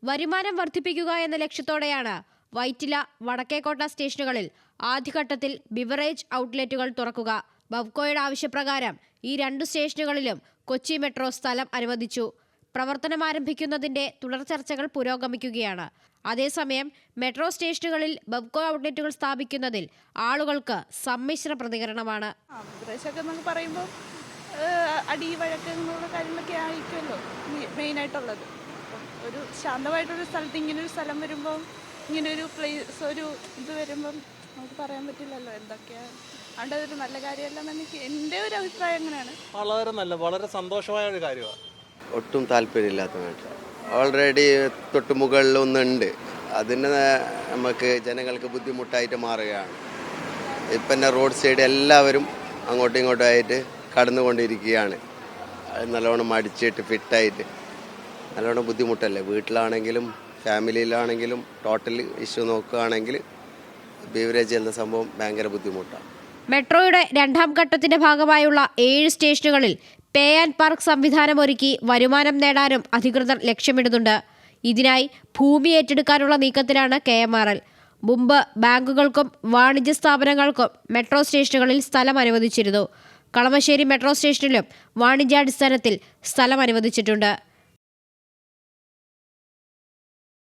വരുമാനം വർദ്ധിപ്പിക്കുക എന്ന ലക്ഷ്യത്തോടെയാണ് വൈറ്റില, വടക്കേക്കോട്ട സ്റ്റേഷനുകളിൽ ആദ്യഘട്ടത്തിൽ ബിവറേജ് ഔട്ട്ലെറ്റുകൾ തുറക്കുക. ബവ്കോയുടെ ആവശ്യപ്രകാരം ഈ 2 സ്റ്റേഷനുകളിലും കൊച്ചി മെട്രോ സ്ഥലം അനുവദിച്ചു. പ്രവർത്തനം ആരംഭിക്കുന്നതിന്റെ തുടർ ചർച്ചകൾ പുരോഗമിക്കുകയാണ്. അതേസമയം മെട്രോ സ്റ്റേഷനുകളിൽ ബവ്കോ ഔട്ട്ലെറ്റുകൾ സ്ഥാപിക്കുന്നതിൽ ആളുകൾക്ക് സമ്മിശ്ര പ്രതികരണമാണ്. പറയുമ്പോൾ അടി വഴക്കങ്ങളുള്ള കാര്യങ്ങളൊക്കെ ആയിരിക്കുമല്ലോ മെയിനായിട്ടുള്ളത്. ഒരു ശാന്തമായിട്ടൊരു സ്ഥലത്ത് ഇങ്ങനൊരു സ്ഥലം വരുമ്പം, ഇങ്ങനൊരു പ്ലേസ്, ഒരു ഇത് വരുമ്പം നമുക്ക് പറയാൻ പറ്റില്ലല്ലോ എന്തൊക്കെയാണ്. അതുകൊണ്ട് അതൊരു നല്ല കാര്യമല്ലെന്ന് എൻ്റെ ഒരു അഭിപ്രായം അങ്ങനെയാണ്. വളരെ സന്തോഷമായ ഒരു കാര്യമാണ്. ഒട്ടും താല്പര്യമില്ലാത്ത മാറ്റർ ഓൾറെഡി തൊട്ട് മുകളിൽ ഒന്നുണ്ട്. അതിന് നമുക്ക് ജനങ്ങൾക്ക് ബുദ്ധിമുട്ടായിട്ട് മാറുകയാണ്. ഇപ്പം തന്നെ റോഡ് സൈഡ് എല്ലാവരും അങ്ങോട്ടും ഇങ്ങോട്ടും ആയിട്ട് കടന്നുകൊണ്ടിരിക്കുകയാണ്. നല്ലോണം അടിച്ചിട്ട് ഫിറ്റായിട്ട് നല്ലോണം ബുദ്ധിമുട്ടല്ലേ. വീട്ടിലാണെങ്കിലും ഫാമിലിയിലാണെങ്കിലും ടോട്ടൽ ഇഷ്യൂ നോക്കുകയാണെങ്കിൽ ബീവറേജ് എന്ന സംഭവം ഭയങ്കര ബുദ്ധിമുട്ടാണ്. മെട്രോയുടെ 2ാം ഘട്ടത്തിന്റെ ഭാഗമായുള്ള 7 സ്റ്റേഷനുകളിൽ പേ ആൻഡ് പാർക്ക് സംവിധാനം ഒരുക്കി വരുമാനം നേടാനും അധികൃതർ ലക്ഷ്യമിടുന്നുണ്ട്. ഇതിനായി ഭൂമി ഏറ്റെടുക്കാനുള്ള നീക്കത്തിലാണ് KMRL. മുമ്പ് ബാങ്കുകൾക്കും വാണിജ്യ സ്ഥാപനങ്ങൾക്കും മെട്രോ സ്റ്റേഷനുകളിൽ സ്ഥലം അനുവദിച്ചിരുന്നു. കളമശ്ശേരി മെട്രോ സ്റ്റേഷനിലും വാണിജ്യാടിസ്ഥാനത്തിൽ സ്ഥലം അനുവദിച്ചിട്ടുണ്ട്.